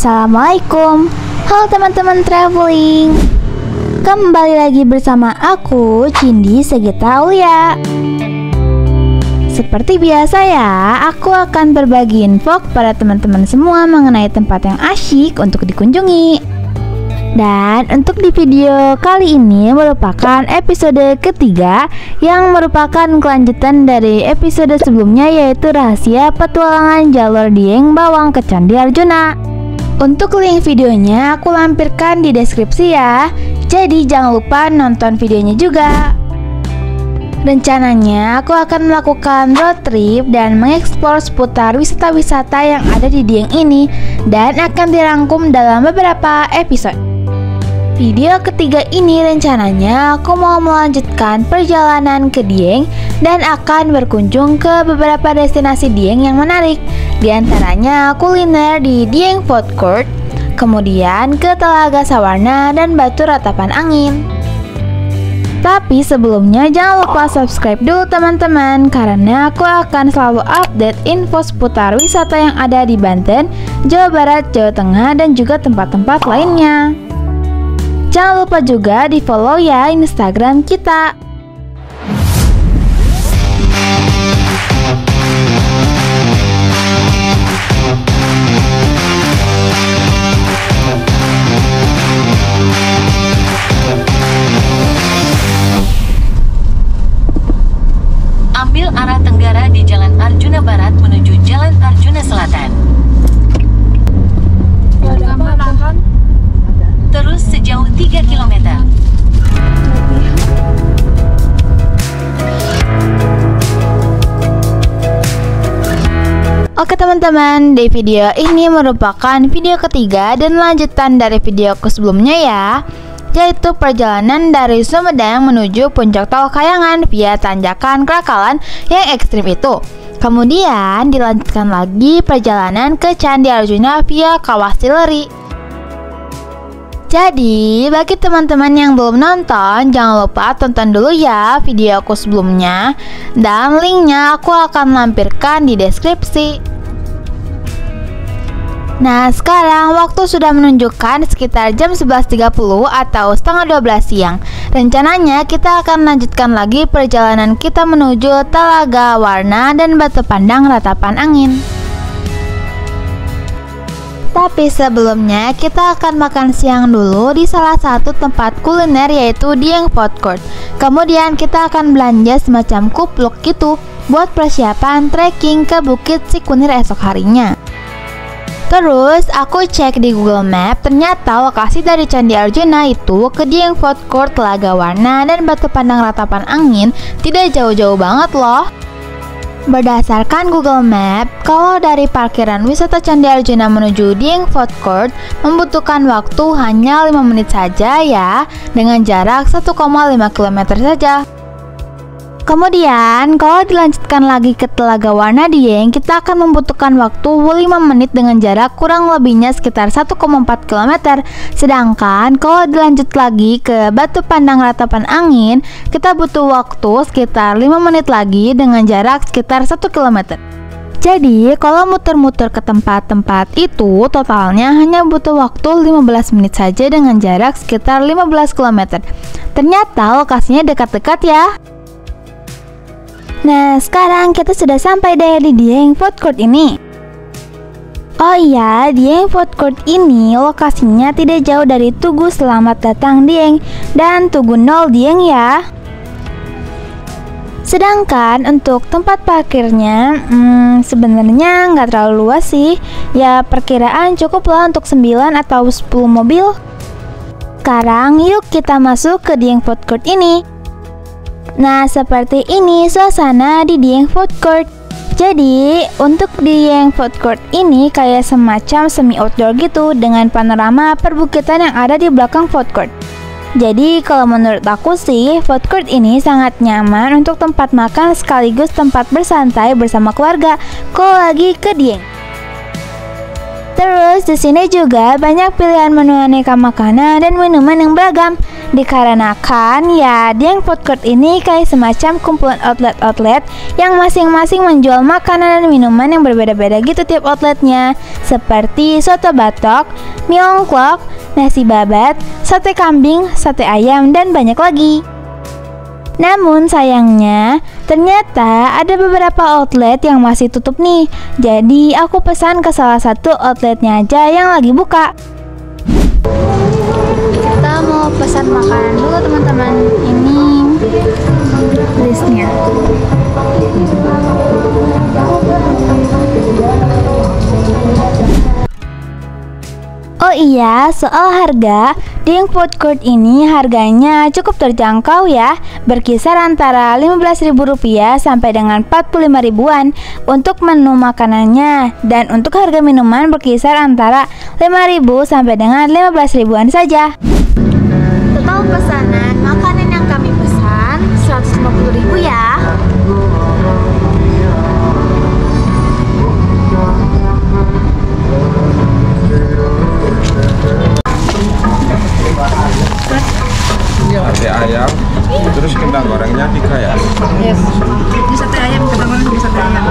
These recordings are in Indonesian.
Assalamualaikum. Halo teman-teman traveling. Kembali lagi bersama aku, Cindy Segita Aulia. Seperti biasa ya, aku akan berbagi info kepada teman-teman semua mengenai tempat yang asyik untuk dikunjungi. Dan untuk di video kali ini merupakan episode ketiga yang merupakan kelanjutan dari episode sebelumnya, yaitu rahasia petualangan jalur Dieng Bawang ke Candi Arjuna. Untuk link videonya aku lampirkan di deskripsi ya, jadi jangan lupa nonton videonya juga. Rencananya aku akan melakukan road trip dan mengeksplor seputar wisata-wisata yang ada di Dieng ini, dan akan dirangkum dalam beberapa episode. Video ketiga ini rencananya aku mau melanjutkan perjalanan ke Dieng dan akan berkunjung ke beberapa destinasi Dieng yang menarik. Di antaranya kuliner di Dieng Food Court, kemudian ke Telaga Sawarna dan Batu Ratapan Angin. Tapi sebelumnya jangan lupa subscribe dulu teman-teman, karena aku akan selalu update info seputar wisata yang ada di Banten, Jawa Barat, Jawa Tengah, dan juga tempat-tempat lainnya. Jangan lupa juga di follow ya Instagram kita. Ambil arah tenggara di Jalan Arjuna Barat menuju Jalan Arjuna Selatan. Terus sejauh 3 km. Oke teman-teman, di video ini merupakan video ketiga dan lanjutan dari videoku sebelumnya ya, yaitu perjalanan dari Sumedang menuju Puncak Tol Kayangan via tanjakan Krakalan yang ekstrim itu. Kemudian dilanjutkan lagi perjalanan ke Candi Arjuna via Kawah Sileri. Jadi, bagi teman-teman yang belum nonton, jangan lupa tonton dulu ya video aku sebelumnya, dan linknya aku akan lampirkan di deskripsi. Nah, sekarang waktu sudah menunjukkan sekitar jam 11.30 atau setengah 12 siang. Rencananya kita akan lanjutkan lagi perjalanan kita menuju Telaga Warna dan Batu Pandang Ratapan Angin. Tapi sebelumnya kita akan makan siang dulu di salah satu tempat kuliner, yaitu Dieng Food Court. Kemudian kita akan belanja semacam kupluk gitu buat persiapan trekking ke Bukit Sikunir esok harinya. Terus aku cek di Google Map, ternyata lokasi dari Candi Arjuna itu ke Dieng Food Court, Telaga Warna, dan Batu Pandang Ratapan Angin tidak jauh-jauh banget loh. Berdasarkan Google Map, kalau dari parkiran wisata Candi Arjuna menuju Dieng Food Court membutuhkan waktu hanya 5 menit saja ya, dengan jarak 1,5 km saja. Kemudian, kalau dilanjutkan lagi ke Telaga Warna Dieng, kita akan membutuhkan waktu 5 menit dengan jarak kurang lebihnya sekitar 1,4 km. Sedangkan kalau dilanjut lagi ke Batu Pandang Ratapan Angin, kita butuh waktu sekitar 5 menit lagi dengan jarak sekitar 1 km. Jadi, kalau muter-muter ke tempat-tempat itu, totalnya hanya butuh waktu 15 menit saja dengan jarak sekitar 15 km. Ternyata lokasinya dekat-dekat ya. Nah, sekarang kita sudah sampai deh di Dieng Food Court ini. Oh iya, Dieng Food Court ini lokasinya tidak jauh dari Tugu Selamat Datang Dieng dan Tugu Nol Dieng ya. Sedangkan untuk tempat parkirnya sebenarnya nggak terlalu luas sih. Ya perkiraan cukup lah untuk 9 atau 10 mobil. Sekarang yuk kita masuk ke Dieng Food Court ini. Nah, seperti ini suasana di Dieng Food Court. Jadi, untuk Dieng Food Court ini kayak semacam semi outdoor gitu dengan panorama perbukitan yang ada di belakang food court. Jadi, kalau menurut aku sih, food court ini sangat nyaman untuk tempat makan sekaligus tempat bersantai bersama keluarga kalau lagi ke Dieng. Terus di sini juga banyak pilihan menu aneka makanan dan minuman yang beragam. Dikarenakan ya Dieng Food Court ini kayak semacam kumpulan outlet-outlet yang masing-masing menjual makanan dan minuman yang berbeda-beda gitu tiap outletnya. Seperti soto batok, mie ongklok, nasi babat, sate kambing, sate ayam, dan banyak lagi. Namun sayangnya, ternyata ada beberapa outlet yang masih tutup nih. Jadi aku pesan ke salah satu outletnya aja yang lagi buka. Kita mau pesan makanan dulu teman-teman. Ini listnya. Oh iya, soal harga, Dieng Food Court ini harganya cukup terjangkau ya, berkisar antara Rp15.000 sampai dengan Rp45.000-an untuk menu makanannya, dan untuk harga minuman berkisar antara Rp5.000 sampai dengan Rp15.000-an saja. Total pesanan makanan yang kami pesan Rp150.000 ya. Sate ayam, terus kentang gorengnya 3 ya? Yes. Ini sate ayam, kentang goreng juga sate ayam.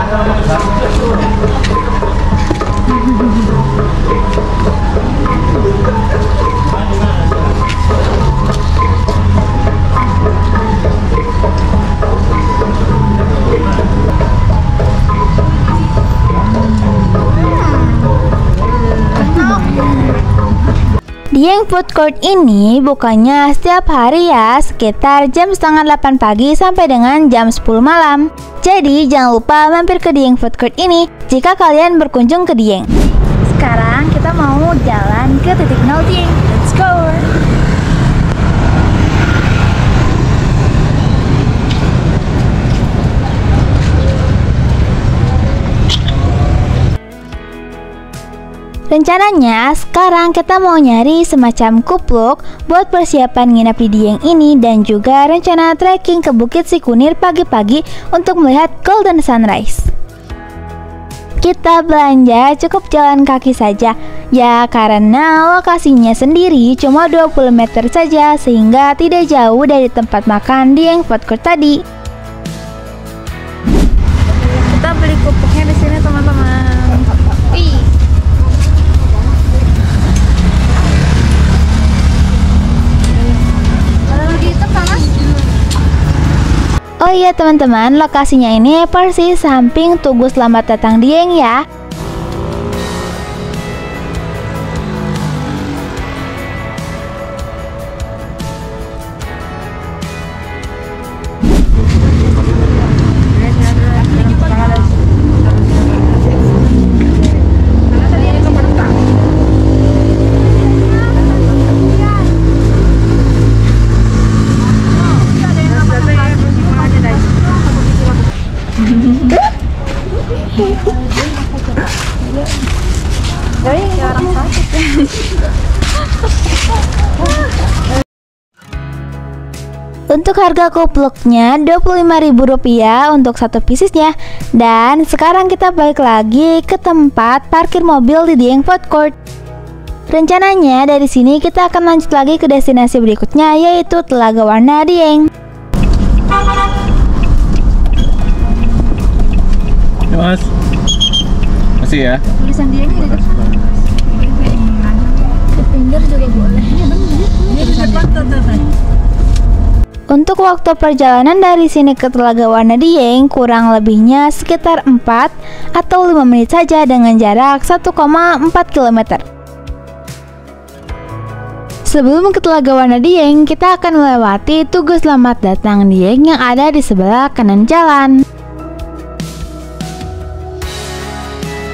Dieng Food Court ini bukanya setiap hari ya, sekitar jam setengah 8 pagi sampai dengan jam 10 malam. Jadi jangan lupa mampir ke Dieng Food Court ini jika kalian berkunjung ke Dieng. Sekarang kita mau jalan ke titik nol Dieng. Let's go! Rencananya sekarang kita mau nyari semacam kupluk buat persiapan nginap di Dieng ini, dan juga rencana trekking ke Bukit Sikunir pagi-pagi untuk melihat Golden Sunrise. Kita belanja cukup jalan kaki saja ya, karena lokasinya sendiri cuma 20 meter saja, sehingga tidak jauh dari tempat makan Dieng Food Court tadi. Kita beli kupuknya di sini teman-teman. Oh iya teman-teman, lokasinya ini persis samping Tugu Selamat Datang Dieng ya. Untuk harga kupluknya Rp25.000 untuk satu piecesnya. Dan sekarang kita balik lagi ke tempat parkir mobil di Dieng Food Court. Rencananya dari sini kita akan lanjut lagi ke destinasi berikutnya, yaitu Telaga Warna Dieng. Mas, masih ya? Tulisan Dieng di depan. Di pinggir juga boleh. Ini di depan tuh. Untuk waktu perjalanan dari sini ke Telaga Warna Dieng kurang lebihnya sekitar 4 atau 5 menit saja dengan jarak 1,4 km. Sebelum ke Telaga Warna Dieng, kita akan melewati Tugu Selamat Datang Dieng yang ada di sebelah kanan jalan.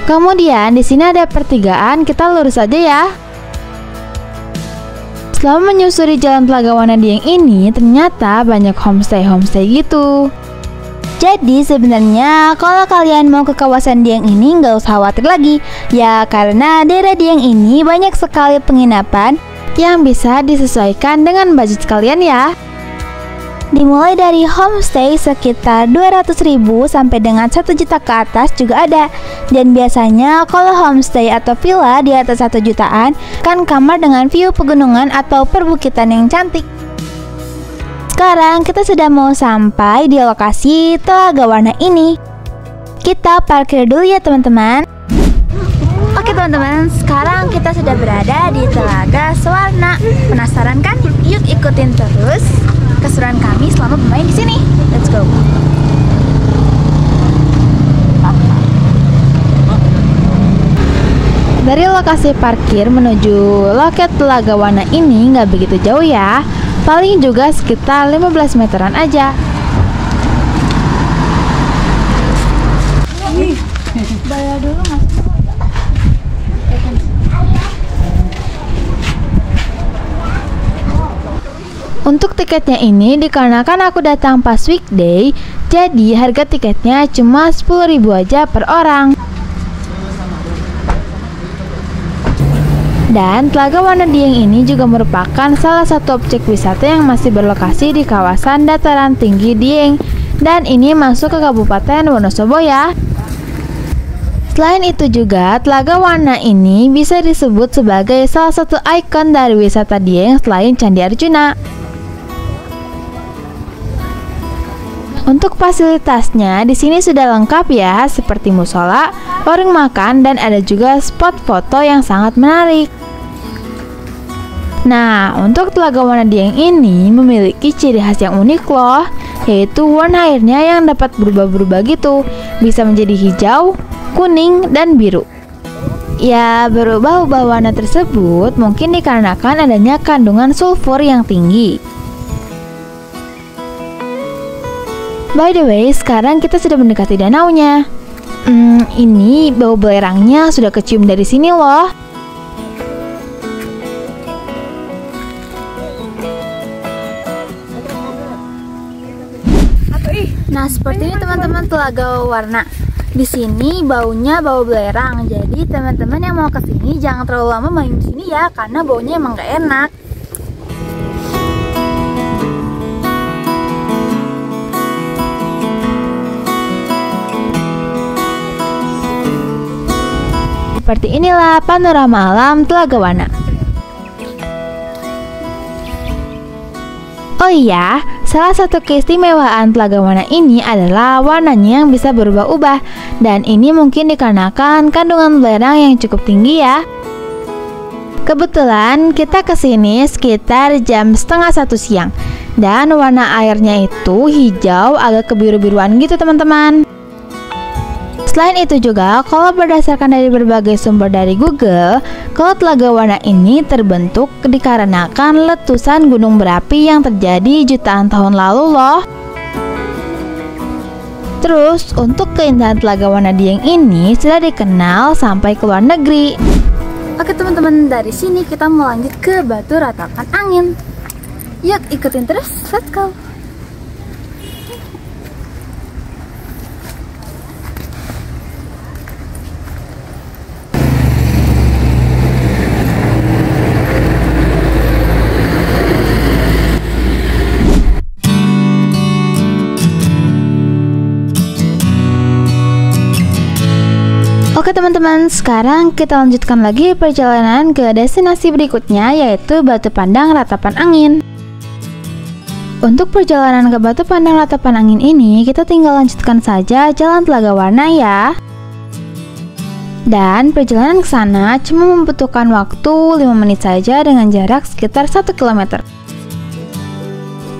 Kemudian di sini ada pertigaan, kita lurus aja ya. Selama menyusuri jalan Telaga Warna Dieng ini, ternyata banyak homestay gitu. Jadi sebenarnya kalau kalian mau ke kawasan Dieng ini nggak usah khawatir lagi ya, karena daerah Dieng ini banyak sekali penginapan yang bisa disesuaikan dengan budget kalian ya. Dimulai dari homestay sekitar 200.000 sampai dengan 1 juta ke atas juga ada. Dan biasanya kalau homestay atau villa di atas 1 jutaan kan kamar dengan view pegunungan atau perbukitan yang cantik. Sekarang kita sudah mau sampai di lokasi Telaga Warna ini. Kita parkir dulu ya teman-teman. Oke teman-teman, sekarang kita sudah berada di Telaga Sewarna. Penasaran kan? Yuk ikutin terus keseruan kami selama bermain di sini. Let's go. Dari lokasi parkir menuju loket Telaga Warna ini nggak begitu jauh ya. Paling juga sekitar 15 meteran aja. Bayar dulu mas. Untuk tiketnya ini dikarenakan aku datang pas weekday, jadi harga tiketnya cuma 10.000 aja per orang. Dan Telaga Warna Dieng ini juga merupakan salah satu objek wisata yang masih berlokasi di kawasan dataran tinggi Dieng. Dan ini masuk ke Kabupaten Wonosobo ya. Selain itu juga, Telaga Warna ini bisa disebut sebagai salah satu ikon dari wisata Dieng selain Candi Arjuna. Untuk fasilitasnya di sini sudah lengkap ya, seperti musola, warung makan, dan ada juga spot foto yang sangat menarik. Nah, untuk Telaga Warna Dieng ini memiliki ciri khas yang unik loh, yaitu warna airnya yang dapat berubah-berubah gitu, bisa menjadi hijau, kuning, dan biru. Ya, berubah-ubah warna tersebut mungkin dikarenakan adanya kandungan sulfur yang tinggi. By the way, sekarang kita sudah mendekati danaunya. Ini bau belerangnya sudah kecium dari sini loh. Nah, seperti ini teman-teman Telaga Warna. Di sini baunya bau belerang. Jadi teman-teman yang mau ke sini jangan terlalu lama main di sini ya, karena baunya emang gak enak. Seperti inilah panorama alam Telaga Warna. Oh iya, salah satu keistimewaan Telaga Warna ini adalah warnanya yang bisa berubah-ubah. Dan ini mungkin dikarenakan kandungan belerang yang cukup tinggi ya. Kebetulan kita kesini sekitar jam 12:30 siang. Dan warna airnya itu hijau agak kebiru-biruan gitu teman-teman. Selain itu juga, kalau berdasarkan dari berbagai sumber dari Google, kalau Telaga Warna ini terbentuk dikarenakan letusan gunung berapi yang terjadi jutaan tahun lalu loh. Terus, untuk keindahan Telaga Warna Dieng ini sudah dikenal sampai ke luar negeri. Oke teman-teman, dari sini kita mau lanjut ke Batu Ratapan Angin. Yuk ikutin terus, let's go. Oke teman-teman, sekarang kita lanjutkan lagi perjalanan ke destinasi berikutnya, yaitu Batu Pandang Ratapan Angin. Untuk perjalanan ke Batu Pandang Ratapan Angin ini, kita tinggal lanjutkan saja jalan Telaga Warna ya. Dan perjalanan ke sana cuma membutuhkan waktu 5 menit saja dengan jarak sekitar 1 km.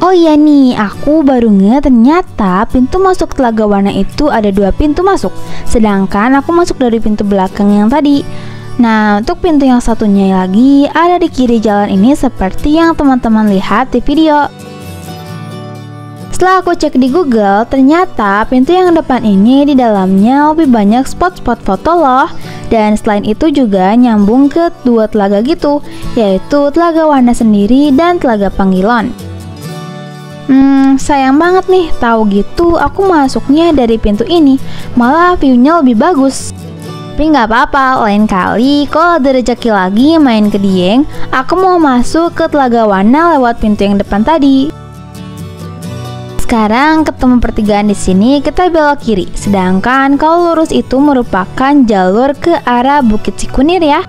Oh iya nih, aku baru nge ternyata pintu masuk Telaga Warna itu ada 2 pintu masuk. Sedangkan aku masuk dari pintu belakang yang tadi. Nah, untuk pintu yang satunya lagi ada di kiri jalan ini seperti yang teman-teman lihat di video. Setelah aku cek di Google, ternyata pintu yang depan ini di dalamnya lebih banyak spot-spot foto loh. Dan selain itu juga nyambung ke 2 telaga gitu, yaitu Telaga Warna sendiri dan Telaga Panggilon. Sayang banget nih, tahu gitu aku masuknya dari pintu ini, malah view-nya lebih bagus. Tapi nggak apa-apa, lain kali kalau ada rezeki lagi main ke Dieng, aku mau masuk ke Telaga Warna lewat pintu yang depan tadi. Sekarang ketemu pertigaan di sini, kita belok kiri. Sedangkan kalau lurus itu merupakan jalur ke arah Bukit Cikunir ya.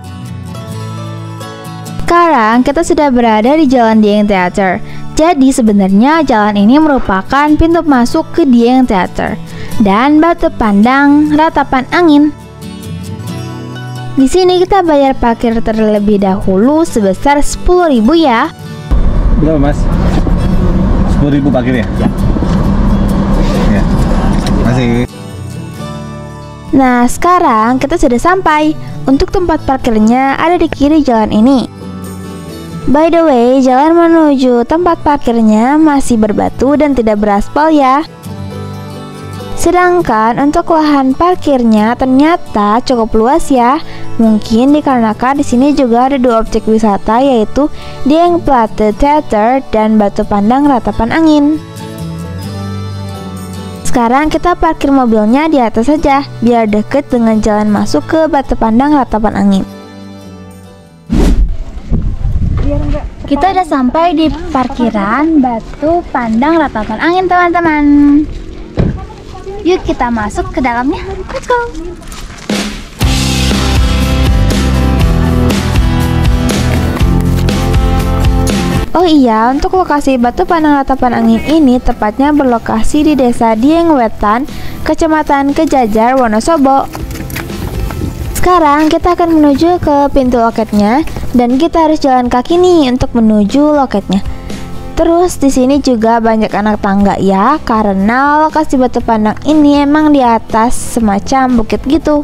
Sekarang kita sudah berada di Jalan Dieng Theater. Jadi sebenarnya jalan ini merupakan pintu masuk ke Dieng Theater dan Batu Pandang Ratapan Angin. Di sini kita bayar parkir terlebih dahulu sebesar 10.000 ya. Berapa mas? 10.000 parkirnya? Ya. Masih. Nah sekarang kita sudah sampai. Untuk tempat parkirnya ada di kiri jalan ini. By the way, jalan menuju tempat parkirnya masih berbatu dan tidak beraspal ya. Sedangkan untuk lahan parkirnya ternyata cukup luas ya. Mungkin dikarenakan di sini juga ada dua objek wisata, yaitu Dieng Plate Theater dan Batu Pandang Ratapan Angin. Sekarang kita parkir mobilnya di atas saja, biar deket dengan jalan masuk ke Batu Pandang Ratapan Angin. Kita udah sampai di parkiran Batu Pandang Ratapan Angin teman-teman. Yuk kita masuk ke dalamnya. Let's go. Oh iya, untuk lokasi Batu Pandang Ratapan Angin ini tepatnya berlokasi di Desa Dieng Wetan, Kecamatan Kejajar, Wonosobo. Sekarang kita akan menuju ke pintu loketnya dan kita harus jalan kaki nih untuk menuju loketnya. Terus di sini juga banyak anak tangga ya, karena lokasi Batu Pandang ini emang di atas semacam bukit gitu.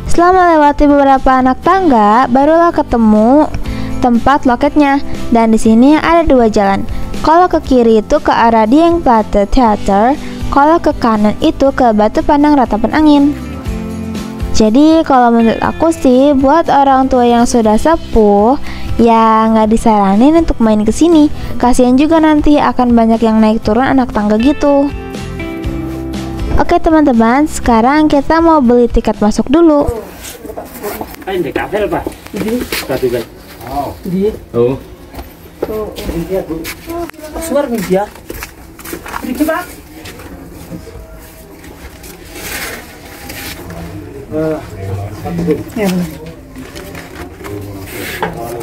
Setelah melewati beberapa anak tangga, barulah ketemu tempat loketnya. Dan di sini ada dua jalan. Kalau ke kiri itu ke arah Dieng Plate Theater, kalau ke kanan itu ke Batu Pandang Ratapan Angin. Jadi kalau menurut aku sih, buat orang tua yang sudah sepuh ya nggak disaranin untuk main ke sini. Kasihan juga nanti akan banyak yang naik turun anak tangga gitu. Oke teman-teman, sekarang kita mau beli tiket masuk dulu. Ya,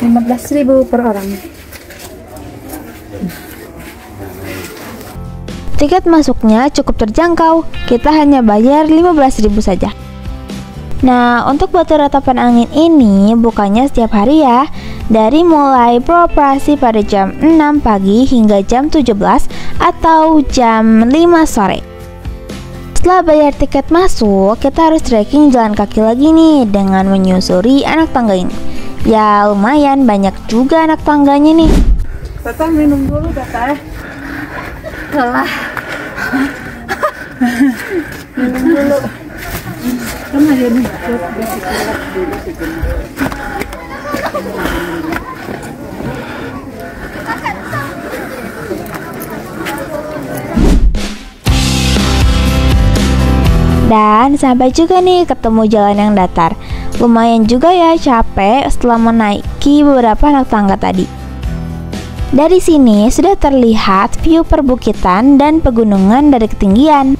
15.000 per orang. Tiket masuknya cukup terjangkau, kita hanya bayar 15.000 saja. Nah, untuk Batu Ratapan Angin ini bukanya setiap hari ya, dari mulai beroperasi pada jam 6 pagi hingga jam 17 atau jam 5 sore. Setelah bayar tiket masuk, kita harus trekking jalan kaki lagi nih dengan menyusuri anak tangga ini. Ya lumayan banyak juga anak tangganya nih. Teteh minum dulu teteh. Lelah. Minum dulu. Kan aja nih. Dan sampai juga nih ketemu jalan yang datar. Lumayan juga ya capek setelah menaiki beberapa anak tangga tadi. Dari sini sudah terlihat view perbukitan dan pegunungan dari ketinggian.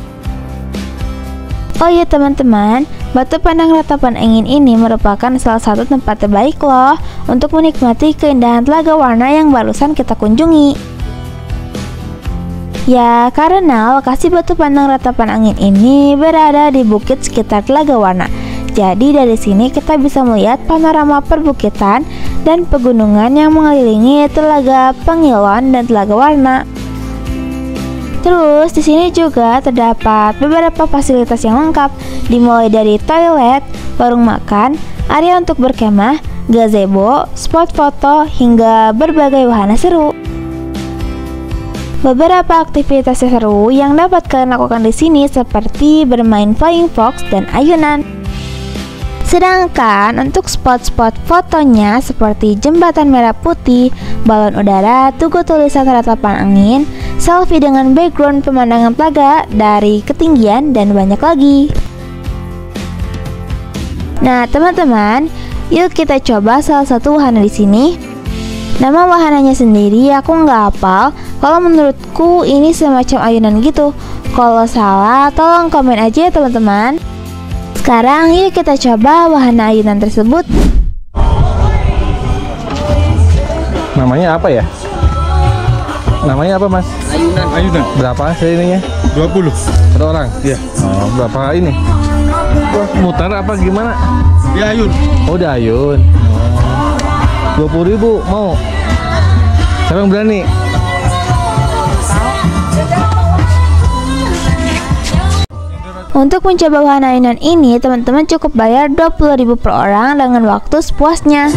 Oh iya teman-teman, Batu Pandang Ratapan Angin ini merupakan salah satu tempat terbaik loh untuk menikmati keindahan Telaga Warna yang barusan kita kunjungi. Ya, karena lokasi Batu Pandang Ratapan Angin ini berada di bukit sekitar Telaga Warna. Jadi dari sini kita bisa melihat panorama perbukitan dan pegunungan yang mengelilingi Telaga Pengilon dan Telaga Warna. Terus di sini juga terdapat beberapa fasilitas yang lengkap, dimulai dari toilet, warung makan, area untuk berkemah, gazebo, spot foto, hingga berbagai wahana seru. Beberapa aktivitas seru yang dapat kalian lakukan di sini seperti bermain flying fox dan ayunan. Sedangkan untuk spot-spot fotonya seperti jembatan merah putih, balon udara, tugu tulisan Ratapan Angin, selfie dengan background pemandangan telaga dari ketinggian, dan banyak lagi. Nah teman-teman, yuk kita coba salah satu wahana di sini. Nama wahananya sendiri aku nggak hafal. Kalau menurutku ini semacam ayunan gitu. Kalau salah tolong komen aja ya teman-teman. Sekarang yuk kita coba wahana ayunan tersebut. Namanya apa ya? Namanya apa mas? Ayunan. Berapa sih ininya? 20 per orang? Iya. Oh, berapa ini? Mutar apa gimana? Di ayun. Oh di ayun. 20.000 mau? Siapa yang berani? Untuk mencoba wahana ayunan ini, teman-teman cukup bayar 20.000 per orang dengan waktu sepuasnya.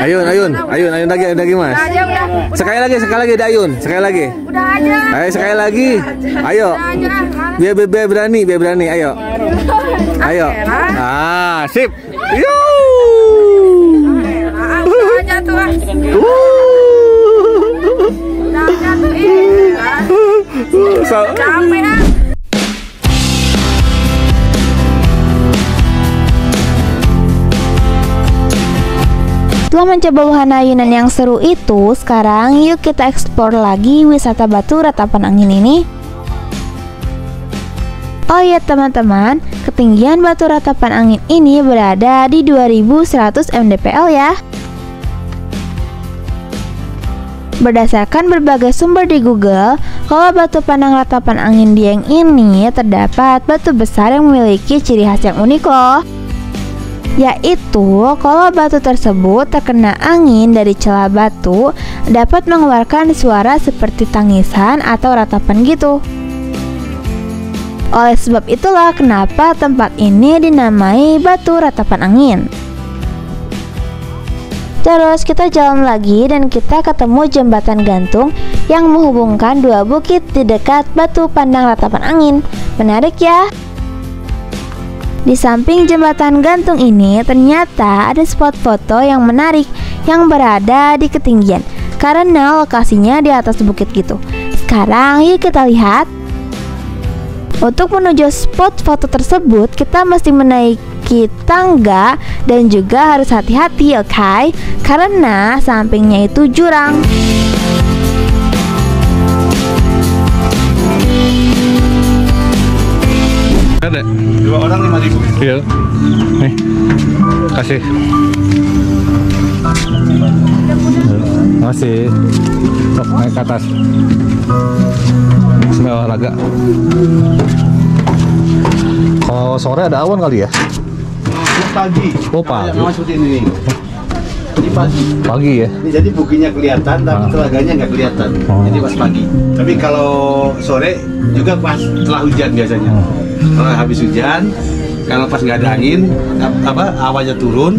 Ayun lagi mas. Sekali lagi ayun, sekali lagi. Ayo sekali lagi. Ayo. Biar berani, ayo. Ayo. Ah, sip. Yo. Setelah mencoba wahana ayunan yang seru itu, sekarang yuk kita eksplor lagi wisata Batu Ratapan Angin ini. Oh ya teman-teman, ketinggian Batu Ratapan Angin ini berada di 2100 mdpl ya. Berdasarkan berbagai sumber di Google, kalau batu pandang ratapan angin Dieng ini terdapat batu besar yang memiliki ciri khas yang unik loh. Yaitu kalau batu tersebut terkena angin dari celah batu dapat mengeluarkan suara seperti tangisan atau ratapan gitu. Oleh sebab itulah kenapa tempat ini dinamai Batu Ratapan Angin. Terus kita jalan lagi dan kita ketemu jembatan gantung yang menghubungkan dua bukit di dekat Batu Pandang Ratapan Angin. Menarik ya? Di samping jembatan gantung ini ternyata ada spot foto yang menarik yang berada di ketinggian karena lokasinya di atas bukit gitu. Sekarang yuk kita lihat. Untuk menuju spot foto tersebut kita mesti menaiki tangga dan juga harus hati-hati, oke? Karena sampingnya itu jurang. Ada 2 orang 5.000. Iya. Nih. Kasih. Masih. Oh, naik ke atas. Sambil olahraga. Kalau sore ada awan kali ya? Pagi. Oh, pagi. Masuk ini. Ini pagi. Pagi ya? Ini jadi bukinya kelihatan tapi telaganya nggak kelihatan. Jadi pas pagi. Tapi kalau sore juga pas setelah hujan biasanya. Kalau habis hujan, kalau pas nggak ada angin, awannya turun,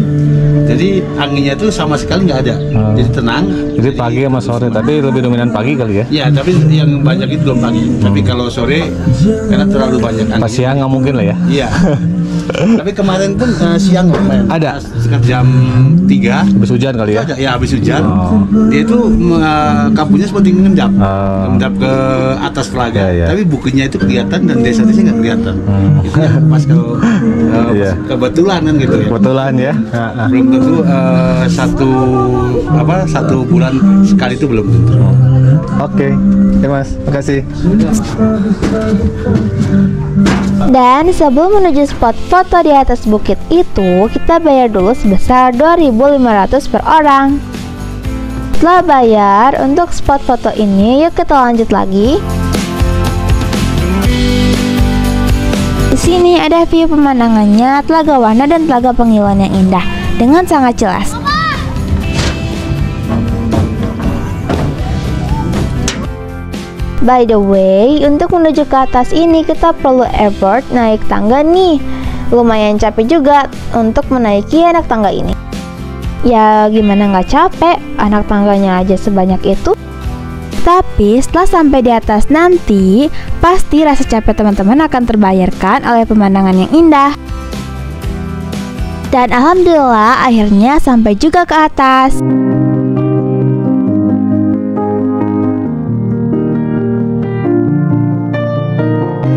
jadi anginnya itu sama sekali nggak ada, jadi tenang. Jadi pagi sama sore, tapi lebih dominan pagi kali ya? Ya, tapi yang banyak itu belum pagi. Tapi kalau sore, karena terlalu banyak angin. Pas siang nggak mungkin lah ya? Iya. Tapi kemarin pun siang lumayan. Ada? Sekitar jam 3. Habis hujan kali ya? Ya habis hujan. Dia itu kampungnya seperti ngendap ke atas telaga. Ya. Tapi bukunya itu kelihatan dan desa-desa nggak kelihatan. Itu ya pas kalau kebetulan kan gitu ya. Kebetulan ya. Belum tentu satu bulan sekali itu belum tentu. Oke, ya Mas, makasih. Dan sebelum menuju spot foto di atas bukit itu, kita bayar dulu sebesar 2.500 per orang. Setelah bayar untuk spot foto ini, yuk kita lanjut lagi. Di sini ada view pemandangannya, Telaga Warna dan Telaga Pengiluan yang indah dengan sangat jelas. By the way, untuk menuju ke atas ini kita perlu effort naik tangga nih. Lumayan capek juga untuk menaiki anak tangga ini. Ya gimana nggak capek, anak tangganya aja sebanyak itu. Tapi setelah sampai di atas nanti, pasti rasa capek teman-teman akan terbayarkan oleh pemandangan yang indah. Dan alhamdulillah akhirnya sampai juga ke atas.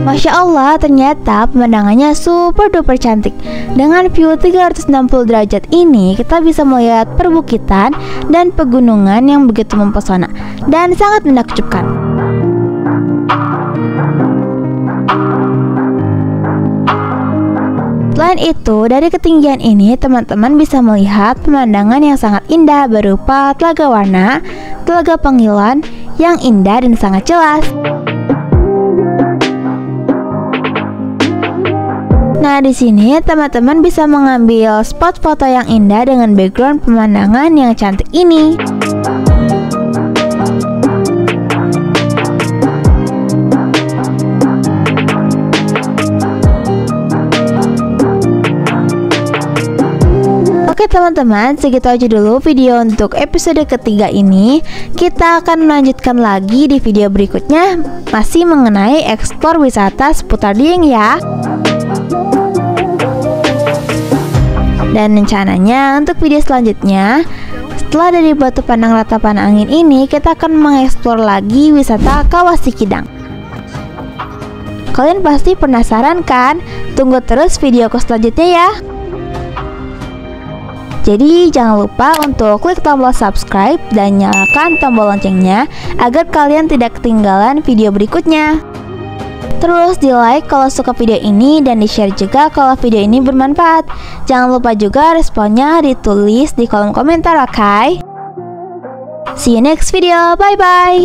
Masya Allah, ternyata pemandangannya super duper cantik. Dengan view 360 derajat ini, kita bisa melihat perbukitan dan pegunungan yang begitu mempesona dan sangat menakjubkan. Selain itu, dari ketinggian ini teman-teman bisa melihat pemandangan yang sangat indah berupa Telaga Warna, Telaga Pengilan yang indah dan sangat jelas. Nah, di sini teman-teman bisa mengambil spot foto yang indah dengan background pemandangan yang cantik ini. Oke teman-teman, segitu aja dulu video untuk episode ketiga ini. Kita akan melanjutkan lagi di video berikutnya, masih mengenai eksplor wisata seputar Dieng ya. Dan rencananya untuk video selanjutnya, setelah dari Batu Pandang Ratapan Angin ini, kita akan mengeksplor lagi wisata Kawah Sikidang. Kalian pasti penasaran kan? Tunggu terus videoku selanjutnya ya. Jadi jangan lupa untuk klik tombol subscribe dan nyalakan tombol loncengnya agar kalian tidak ketinggalan video berikutnya. Terus di like kalau suka video ini dan di share juga kalau video ini bermanfaat. Jangan lupa juga responnya ditulis di kolom komentar, oke? See you next video, bye bye.